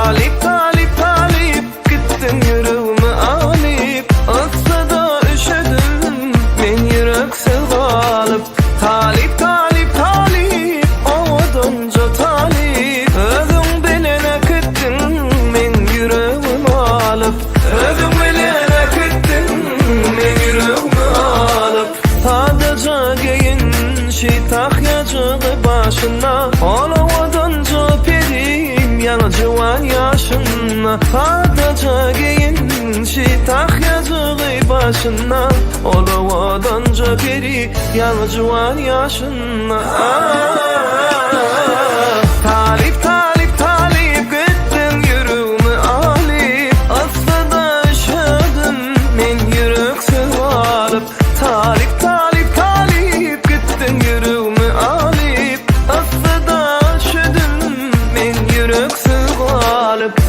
Talip talip talip gittin yüreğimi alıp, ıssa da üşüdüm men yüreksiz alıp. Talip talip talip ovadanca talip, özün bilene gittin men yüreğimi alıp. Özün bilene gittin men yüreğimi alıp. Sadece giyinşi tahyacığı başına, olavadanca perim yancıvan yaşına. Sadece giyinşi tahyacığı başına, olavadanca peri yancıvan yaşına. Talip talip talip gittin yüreğimi alıp, aslında üşüdüm men yüreksiz alıp. Talip talip talip gittin yüreğimi alıp, aslında üşüdüm men yüreksiz alıp.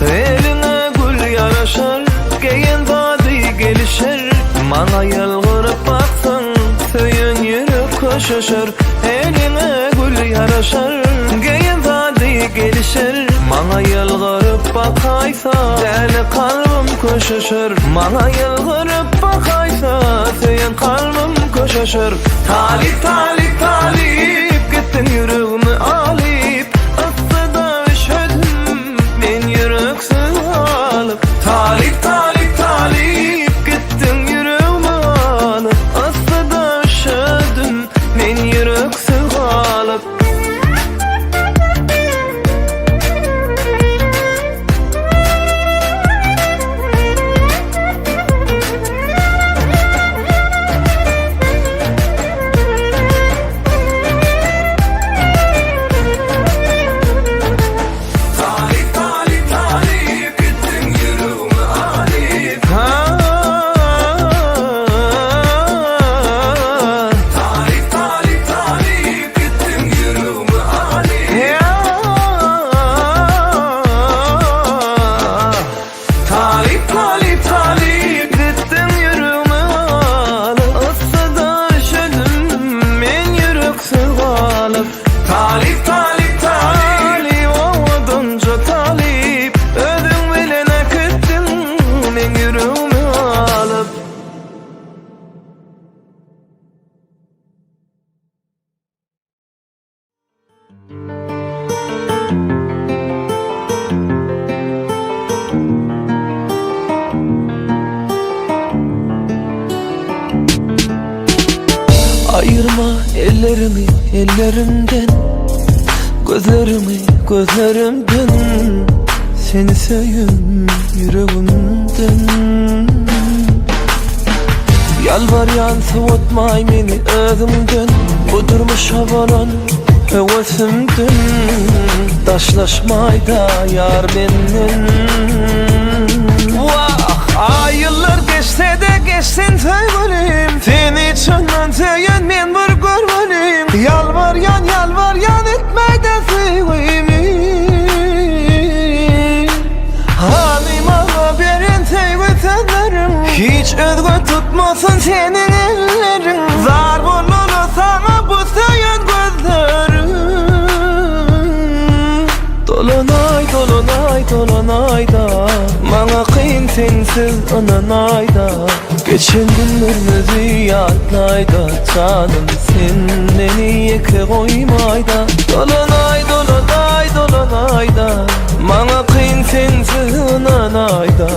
Eline gül yaraşar, geyin vadi gelişir. Bana yalvarıp baksan, söyün yürüp koşuşur. Eline gül yaraşar, geyin vadi gelişir. Bana yalvarıp bakaysa, deli kalbim koşuşur. Bana yalvarıp bakaysa, söyün kalbim koşuşur. Talip talip talip gittin yüreğimi alıp, aslında üşüdüm men yüreksiz alıp. Talip talip talip gittin yüreğimi alıp, aslında üşüdüm men yüreksiz alıp. Talip talip talip ovadanca talip, özün bilene gittin men yüreğimi alıp. Ayırma ellerimi ellerimden, gözlerimi gözlerimden. Seni seveyim yüreğimden. Yalvaryan soğutmay meni özümden, kudurmuş havalan hevesimden. Taşlaşmayda yar benden. Vah, ay yıllar geçse de geçsin sevgilim, seni içinden seyen men bir görmelim. Yalvaryan etmeyde sevgimi, halima haberin sevgilerim. Hiç özgü tutmasın senin ellerin, zar bulunu sana bu seyen gözlerim. Dolanay dolanay dolanayda, bana kıyın sensiz ananayda. Geçen günlerimizi yadlayda, canım sen beni yeke koymayda. Dolanay dolanay dolanayda, bana kıyın sensiz ananayda.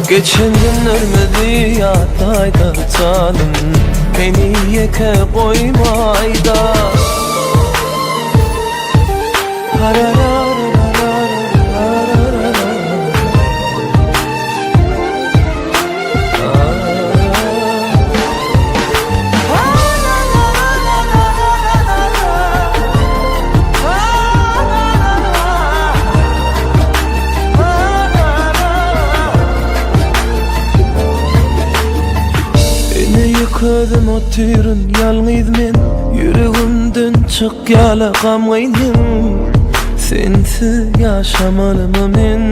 Geçen günlerimizi yadlayda, canım beni yeke koymayda. Yıkadım o tırın yalnız men, yüreğimden çık yala gamıydım. Sensiz yaşamalımı men.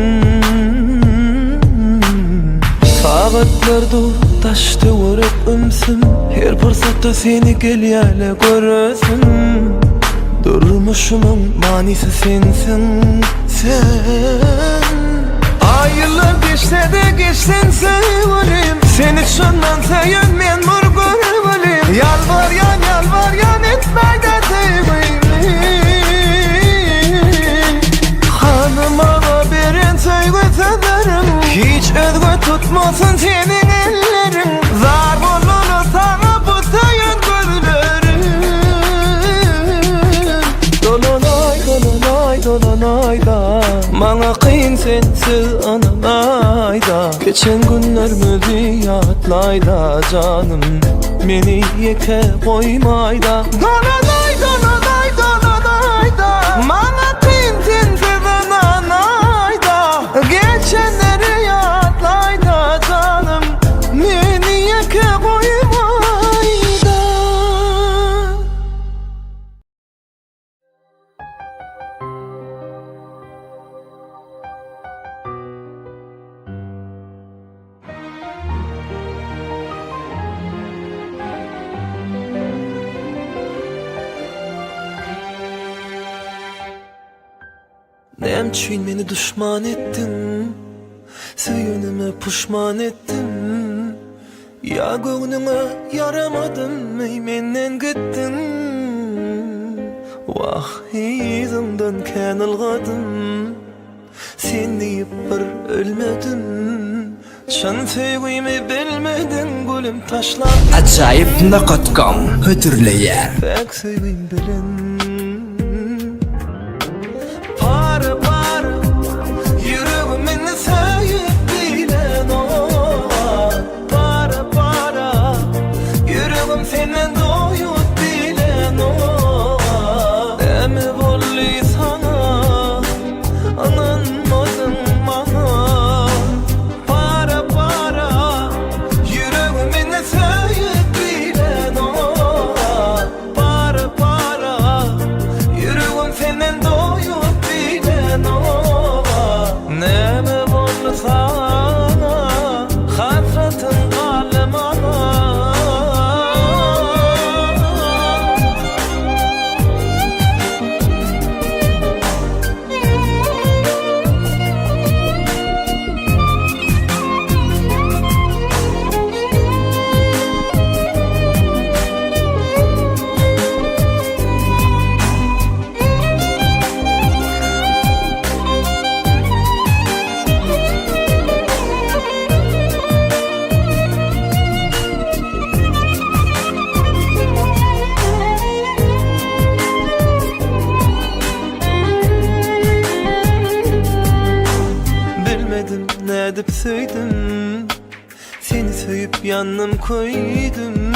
Saatlardır taştı vurup ömsüm, her fırsatda seni gelýäle görürsün. Durmuşumun manisi sensin, sen. Ay yıllar geçse de geçsen sevgilim, seni şundan seyen men mur görüvelim. Yalvar yan etme de sevgilim. Hanıma birin sevgi severim, hiç özgü tutmasın senin ellerin. Zar bolunu sana bu seyen gözlerim. Dolanay dolanay dolanay da, bana kıyın sensiz ananay da. Geçen günler müzi yatlayda canım, beni yeke koymay da. Dolanay dolanay dolanay da, bana kıyın sensiz ananay da. Geçenleri yatlayda canım, beni yeke koymay da. Nem için beni düşman ettin, söyünüme pişman ettin. Ya gönlüme yaramadım, ey menden gittin. Vah yüzümden kan algadım, sen deyip bir ölmedim. Çan sevgimi bilmedin, gülüm taşlandı. Acayip.com hötürleýär. Pek sevgim bilen. Para para, yüreğimin sayıp bilen o. Para para, yüreğim senin doyup bilen o. Emi bolli sana, ananmadın bana. Para para, yüreğimin sayıp bilen o. Para para, yüreğim senin doyup bilen o. Neme bolli sana, hasretin kalım ana. Bilmedim ne edip söyledim, seni söyüp yanım koydum.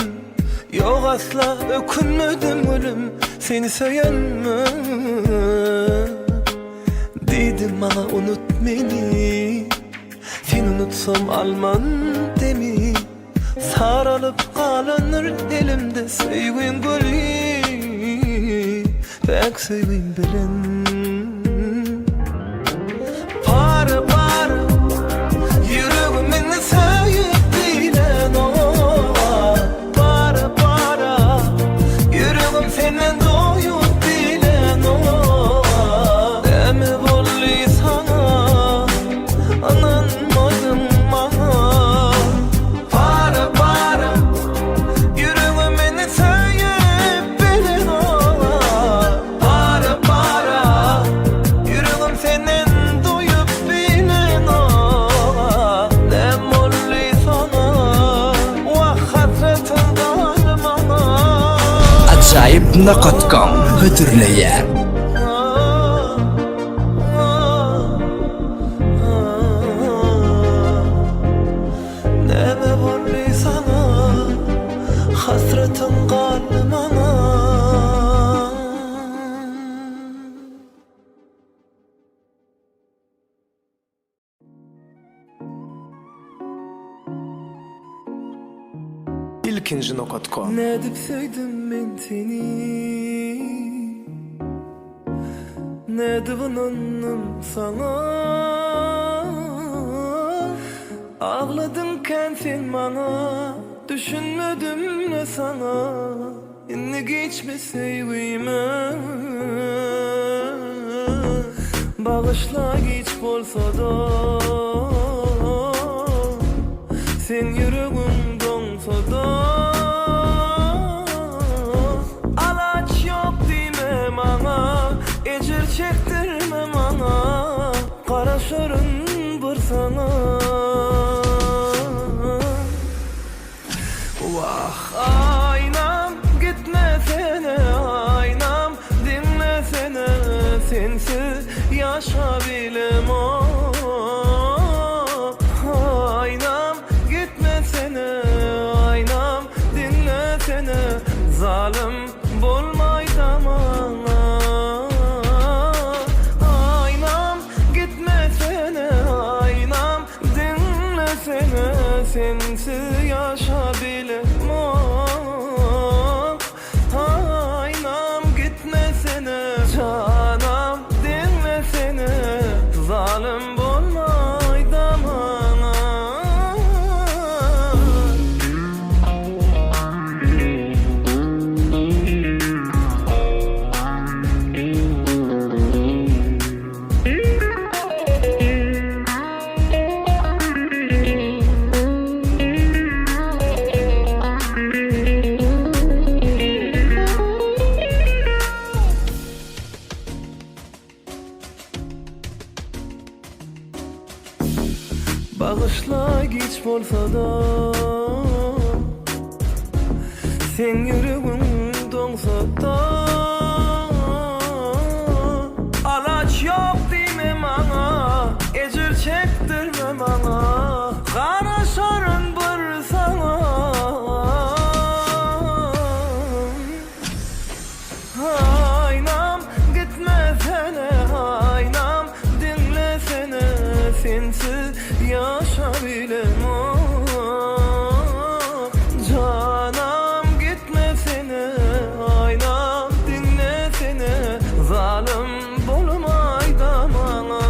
Yok asla ökünmedim ölüm, seni söyyen mi? Dedim bana unut beni, sen unutsam alman demi. Sarılıp kalanır elimde sevgin gülü, pek sevgin bilen. Para para, yüreğimin sayıp bilen o. Para para, yüreğim senin doyup bilen o. Emi bolli sana, ananmadın bana. Para para, yüreğimin sayıp bilen o. Para para, yüreğim senin doyup bilen o. Nem bolli sana, vah hasretin kalım ana. Acayip.com hötürleýär. Neme bolli sana, hasretin kalım ana. İlkinci.com. Ne dip sevdim ben seni, ne dıvınanım sana. Ağladınken sen bana, düşünmedim ne sana. İnni geçme sevgime, bağışla geç bolsa da. Sen yüreğim donsa da, alaç yok deme bana, ecir çektirme bana, karaşarın bir sana. Vah aynam gitmesene, aynam dinlesene, sensiz yaşayabilemem. Aynam gitmesene, aynam dinlesene, zalim bolmay damana. Aynam gitmesene, aynam dinlesene, sensiz yaşayabilemem. Aynam gitmesene, canam dinlesene, zalim bolmay damana. Bağışla geç bolsa da, sen yüreğin donsa da. Alaç yok deme bana, ecir çektirme bana, karaşarın bir sana. Aynam gitmesene, aynam dinlesene, sensiz yaşayabilemem. Canım gitmesene, aynam dinlesene, zalim bolmay damana.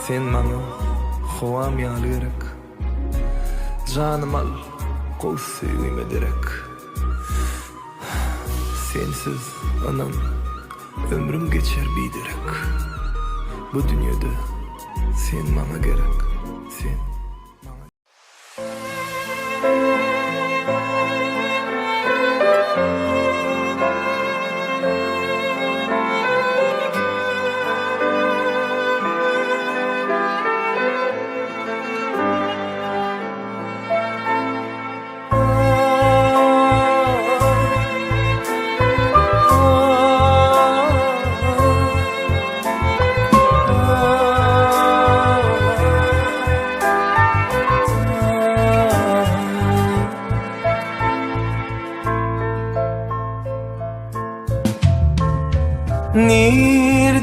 Sen bana hovam yağlayarak, canım al koy sevgime direk. Sensiz anam ömrüm geçer biderek. Bu dünyada sen bana gerek, sen.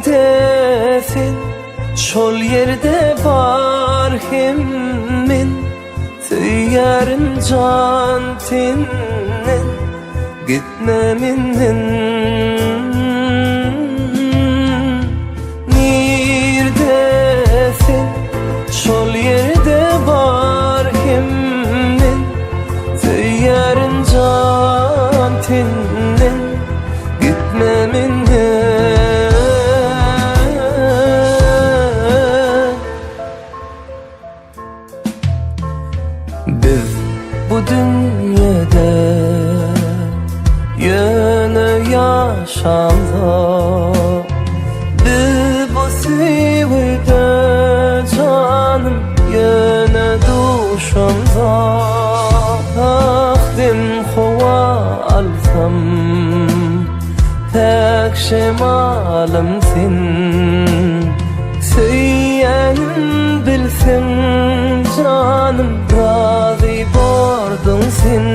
Neredesin? Şol yerde var hemmin, tüyarın can tinin, gitmeminin. Neredesin? Şol yerde var hemmin, tüyarın can tinin, gitmeminin. Biz bu dünyada yöne yaşamda, biz bu sevide canım yöne duşamda. Akdim hova alsam, tek şemalım sen, söyleyen bilsin can. canım razı bordun sen.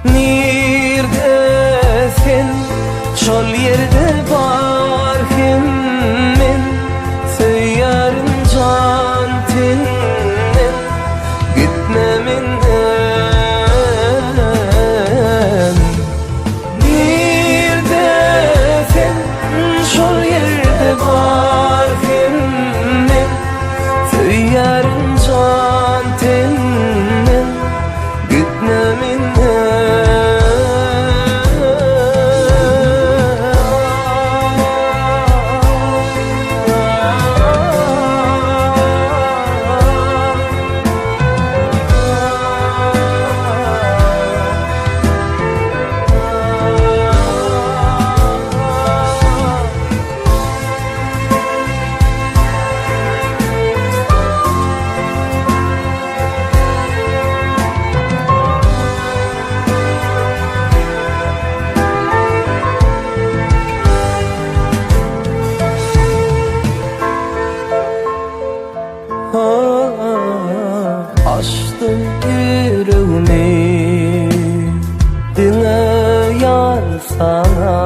Nerdesin şol yerde barkim men, söylerim can tenden gitme menden. Nerdesin şol yerde barkim men, söylerim can tenden gitme menden. Açtım yüreğimi dine yar sana,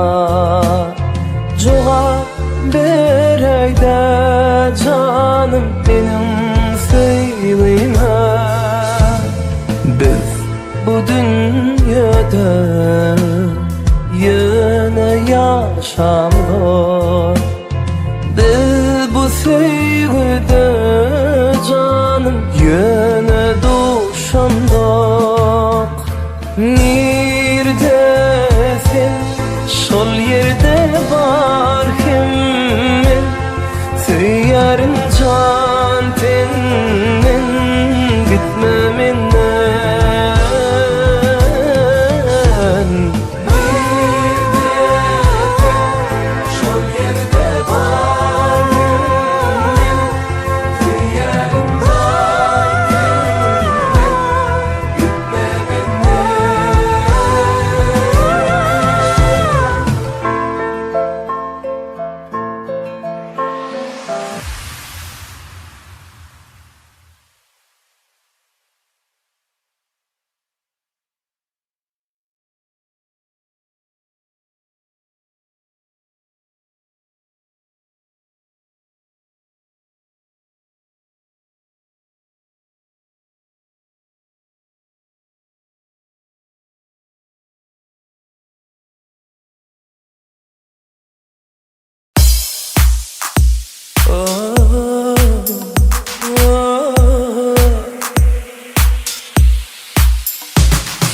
cevap bereyde canım benim söyleme. Biz bu dünyada yine yaşamıyor, biz bu sevgide canım yine duşandık. Nerdesin şol yerde barkim men, söylerim can tenden gitme menden. Nerdesin şol yerde barkim men, söylerim can tenden gitme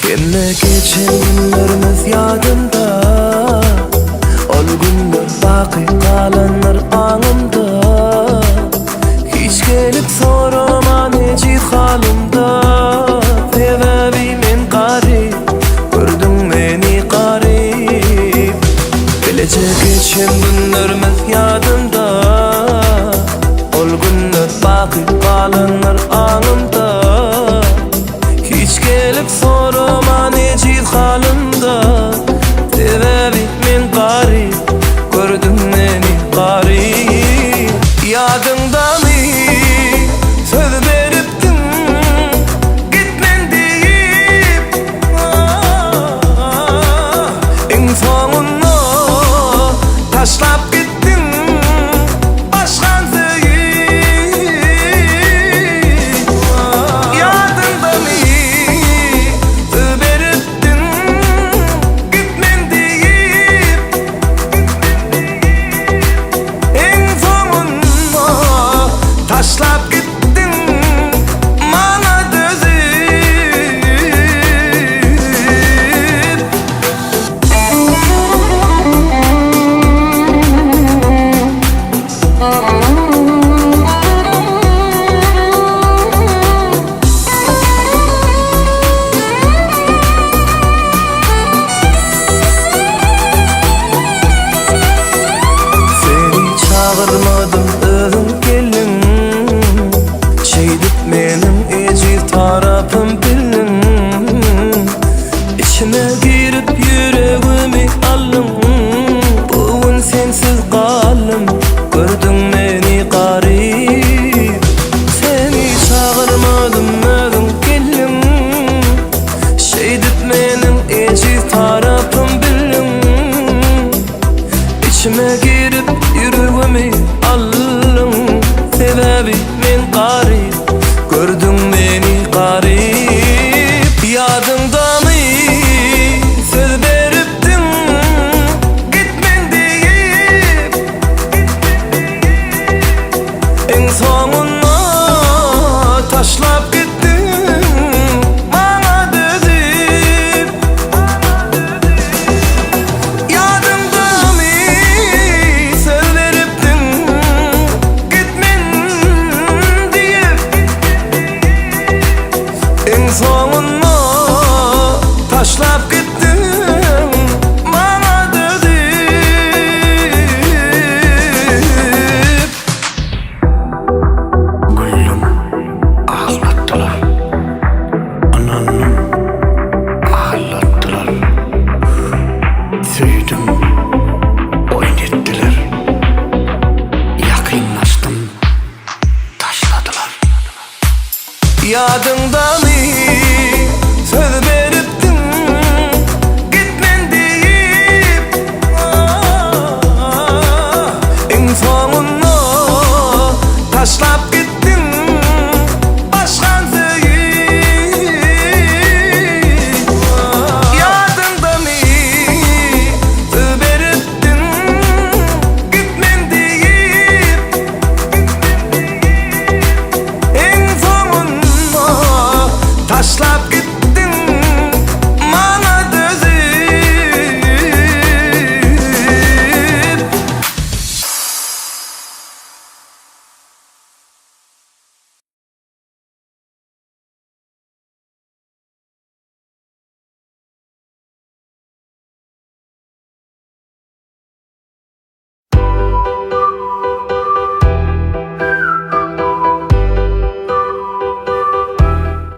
Yine geçen günlerimiz yadımda, ol günler baki kalanlar anımda. Hiç gelip sorma neci halımda, sebebim garip, gördün beni garip. Gelecek geçen günlerimiz yadımda, ol günler baki kalanlar anımda. Hiç gelip sorma neci halımda, sebebim garip, gördün beni garip. Yadında mı söz veriptin gitmen deyip, en sonunda taşlap gittin başkan söyüp. Yadında mı söz veriptin gitmen deyip, en sonunda taşlap gittin bana dözüp. Seni çağırmadım özüm gelin, şeydip benim ecir tarafım bilin. İçine girip yüreğimi alın, bugün sensiz kalım, gördün yüreğimi aldın. Sebebi men garip, gördün beni garip. Yadımdamı söz beripdin, gitmen deyip. En sonunda taşlap gittin bana dözüp. Yadımdamı söz beripdin, gitmen deyip. En sonunda taşlap gittin bana dözüp. Gülüm ağlattılar, ananım ağlattılar. Süydüm, oynettiler. Yakınlaştım, taşladılar. Yadımda mı